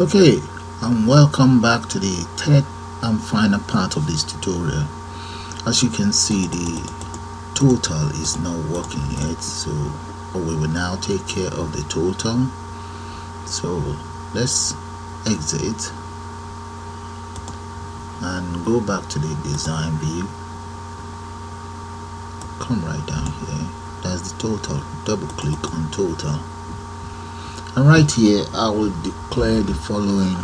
Okay, and welcome back to the third and final part of this tutorial. As you can see, the total is not working yet, so we will now take care of the total. So let's exit and go back to the design view. Come right down here, that's the total. Double click on total, and right here I will declare the following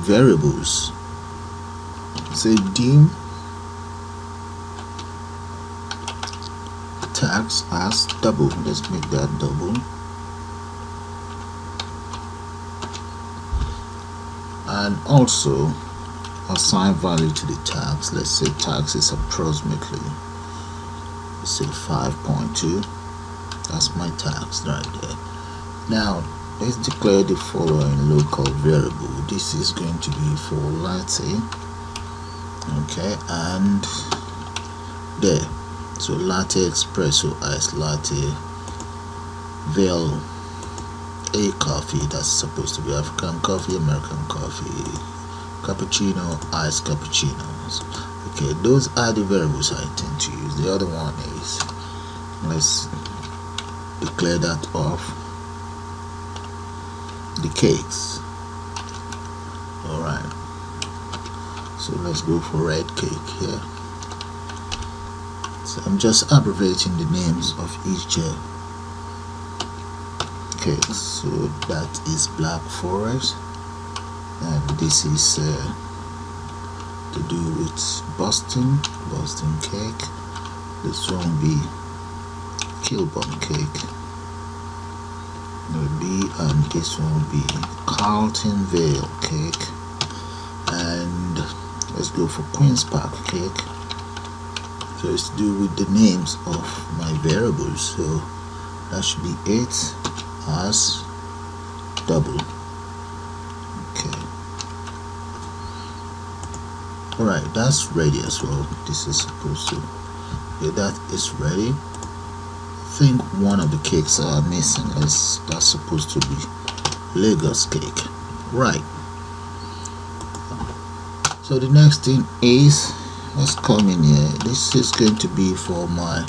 variables. Say dim tax as double. Let's make that double, and also assign value to the tax. Let's say tax is approximately, let's say 5.2. that's my tax right there. Now let's declare the following local variable. This is going to be for latte, okay, and there. So latte, espresso, iced latte, veil, a coffee. That's supposed to be African coffee, American coffee, cappuccino, iced cappuccinos. Okay, those are the variables I intend to use. The other one is, let's declare that off, the cakes. Alright, so let's go for red cake here. So I'm just abbreviating the names of each cake. So that is Black Forest, and this is to do with Boston cake. This one will be Kilburn cake, and this one will be Carlton Vale cake. And let's go for Queen's Park cake. So it's to do with the names of my variables. So that should be 8 as double. Okay. Alright, that's ready as well. This is supposed to, okay, that is ready. I think one of the cakes are missing. That's supposed to be Lagos cake. Right. So the next thing is, let's come in here. This is going to be for my,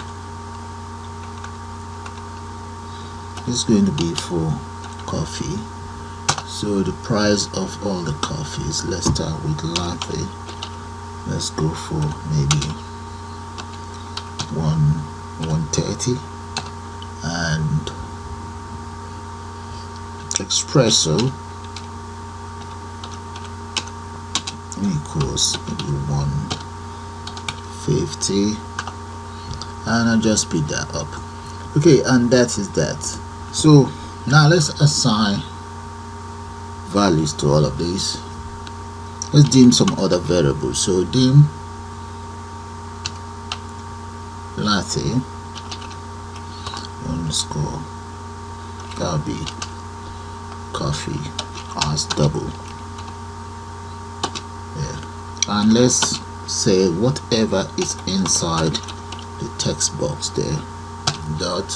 this is going to be for coffee. So the price of all the coffees, let's start with latte. Let's go for maybe 130, and espresso equals maybe 150, and I'll just speed that up. Okay, and that is that. So now let's assign values to all of these. Let's dim some other variables. So dim latte underscore, that'll be coffee as double. Yeah. And let's say whatever is inside the text box there, dot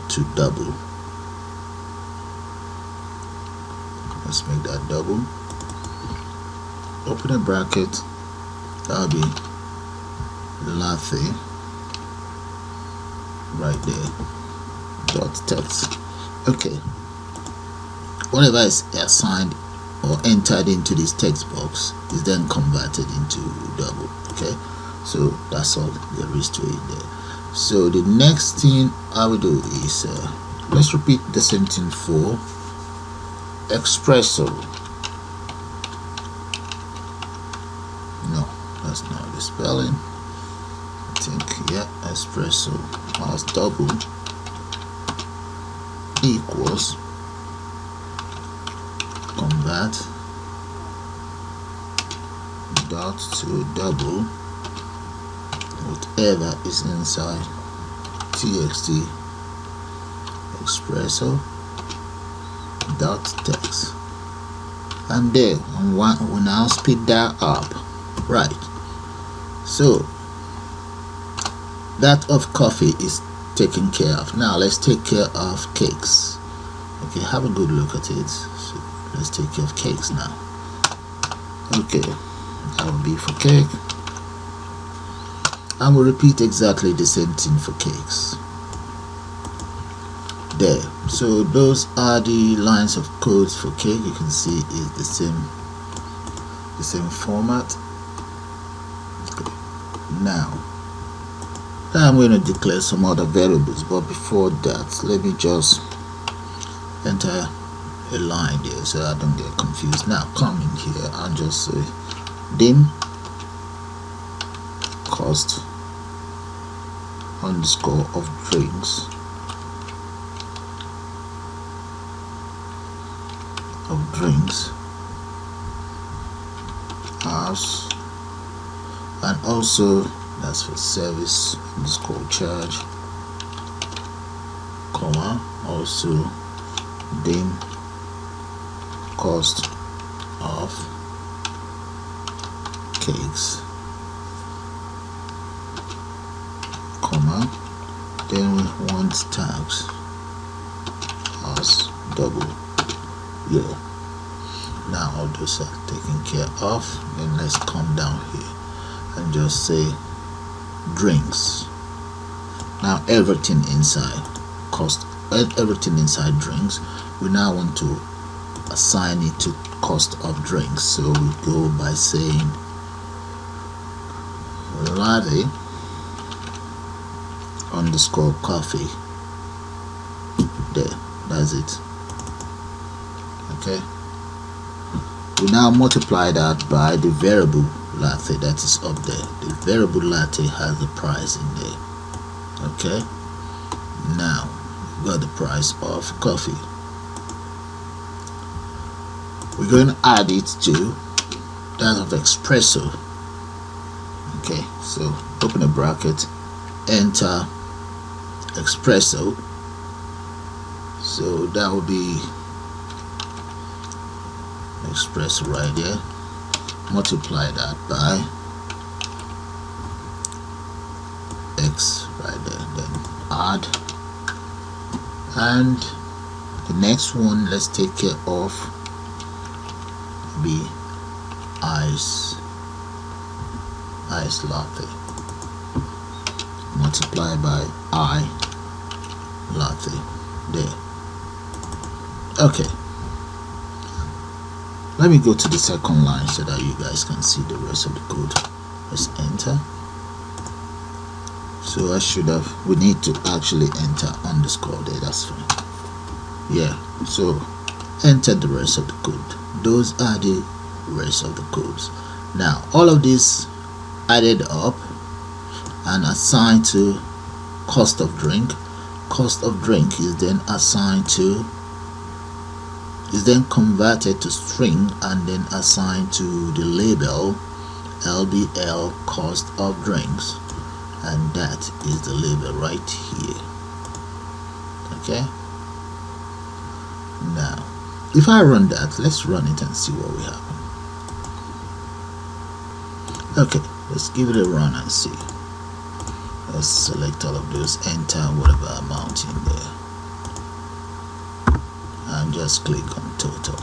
to double. Let's make that double. Open a bracket, that'll be latte right there, dot text. Okay, whatever is assigned or entered into this text box is then converted into double. Okay, so that's all there is to it there. So the next thing I will do is let's repeat the same thing for espresso. No, that's not the spelling. I think, yeah, espresso as double equals convert dot to double whatever is inside txt espresso dot text, and there we now speed that up. Right, so that of coffee is taken care of. Now let's take care of cakes. Okay, have a good look at it. So let's take care of cakes now. Okay, that will be for cake, and we'll repeat exactly the same thing for cakes. There. So those are the lines of codes for cake. You can see is the same format. Okay. Now I'm going to declare some other variables, but before that, let me just enter a line there so I don't get confused. Now come in here and just say dim cost underscore of drinks as, and also that's for service underscore charge, comma, also dim cost of cakes, comma, then we want tags as double. Yeah, now all those are taken care of. Then let's come down here and just say drinks. Now everything inside everything inside drinks, we now want to assign it to cost of drinks. So we go by saying latte underscore coffee. There, that's it. Okay, we now multiply that by the variable latte that is up there. The variable latte has the price in there. Okay, now we've got the price of coffee. We're going to add it to that of espresso. Okay, so open a bracket, enter espresso. So that will be espresso right there. Multiply that by X right there, then add, and the next one let's take care of be ice latte. Multiply by I latte. There. Okay, let me go to the second line so that you guys can see the rest of the code. Let's enter. So we need to actually enter underscore there, that's fine. Yeah, so enter the rest of the code. Those are the rest of the codes. Now all of this added up and assigned to cost of drink. Cost of drink is then assigned to, is then converted to string and then assigned to the label LBL cost of drinks, and that is the label right here. Okay, now if I run that, let's run it and see what will happen. Okay, let's give it a run and see. Let's select all of those, enter whatever amount in there, and just click on total.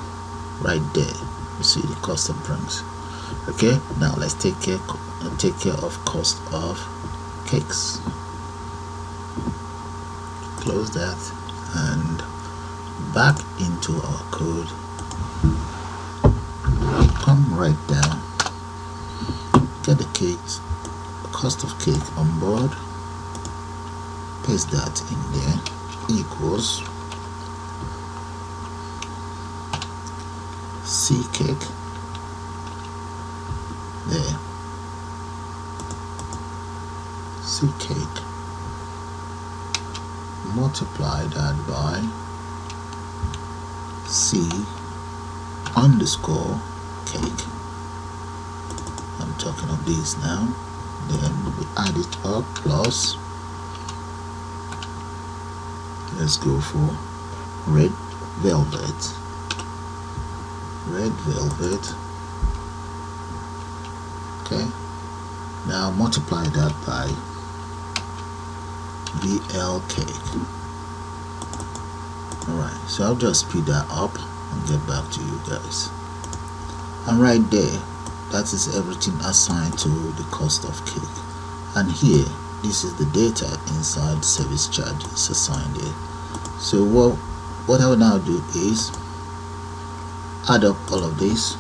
Right there, you see the cost of drinks. Okay, now let's take care of cost of cakes. Close that and back into our code. Come right down, get the cakes, cost of cake on board, paste that in there, equals C cake. There, C cake, multiply that by C underscore cake. I'm talking of these now. Then we add it up plus, let's go for red velvet. Okay, now multiply that by VL cake. Alright, so I'll just speed that up and get back to you guys. And right there, that is everything assigned to the cost of cake. And here, this is the data inside service charges assigned here. So what I will now do is add up all of this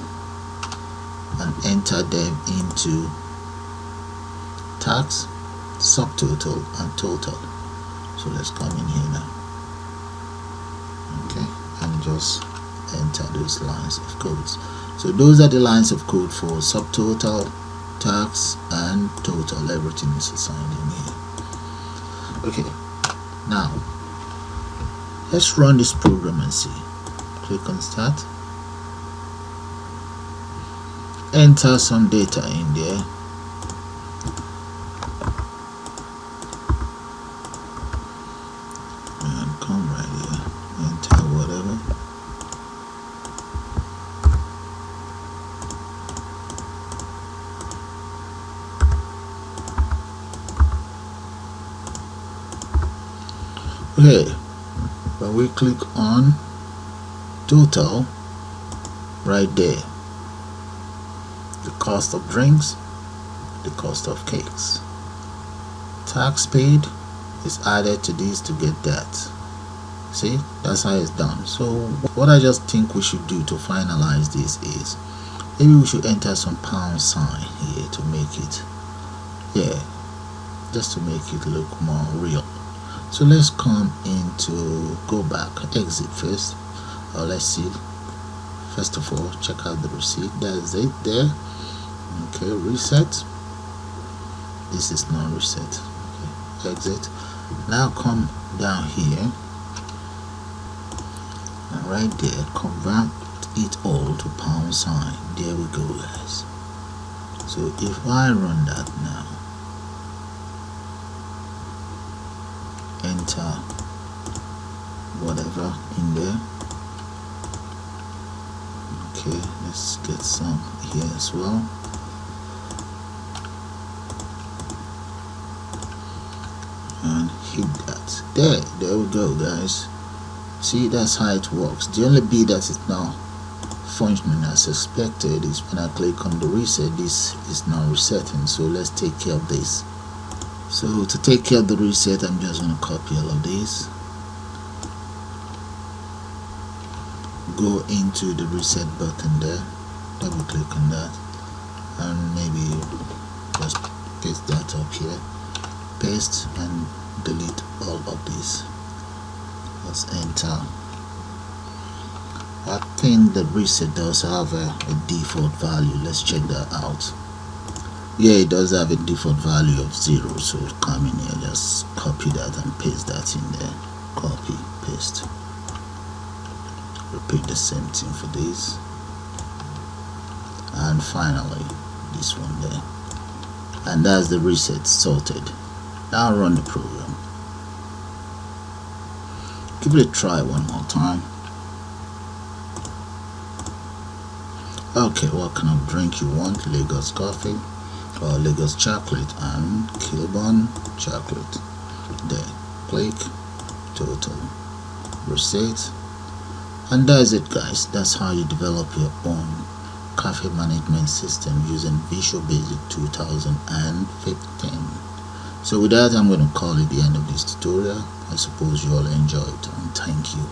and enter them into tax, subtotal, and total. So let's come in here now, okay, and just enter those lines of codes. So those are the lines of code for subtotal, tax, and total. Everything is assigned in here. Okay, now let's run this program and see. Click on start, enter some data in there, and come right here, enter whatever. Okay, when we click on total, right there, the cost of drinks, the cost of cakes, tax paid is added to this to get that. See, that's how it's done. So what I just think we should do to finalize this is maybe we should enter some pound sign here to make it, yeah, just to make it look more real. So let's come into, go back, exit first, or let's see. First of all, check out the receipt. That's it there. Okay, reset. This is not reset. Okay, exit. Now come down here, and right there, convert it all to pound sign. There we go, guys. So if I run that now, enter whatever in there. Okay, let's get some here as well. And hit that. There we go, guys. See, that's how it works. The only bit that is now functioning as expected is when I click on the reset. This is now resetting, so let's take care of this. So to take care of the reset, I'm just going to copy all of this, go into the reset button there, double click on that, and maybe just paste that up here, paste, and delete all of this. Let's enter. I think the reset does have a default value. Let's check that out. Yeah, it does have a default value of 0, so come in here, just copy that and paste that in there. Copy, paste. Repeat the same thing for this, and finally this one there, and that's the reset sorted. Now run the program. Give it a try one more time. Okay, what kind of drink you want? Lagos coffee or Lagos chocolate and Kilburn chocolate. There, click, total, reset, and that's it, guys. That's how you develop your own cafe management system using Visual Basic 2015. So with that, I'm going to call it the end of this tutorial. I suppose you all enjoyed, and thank you.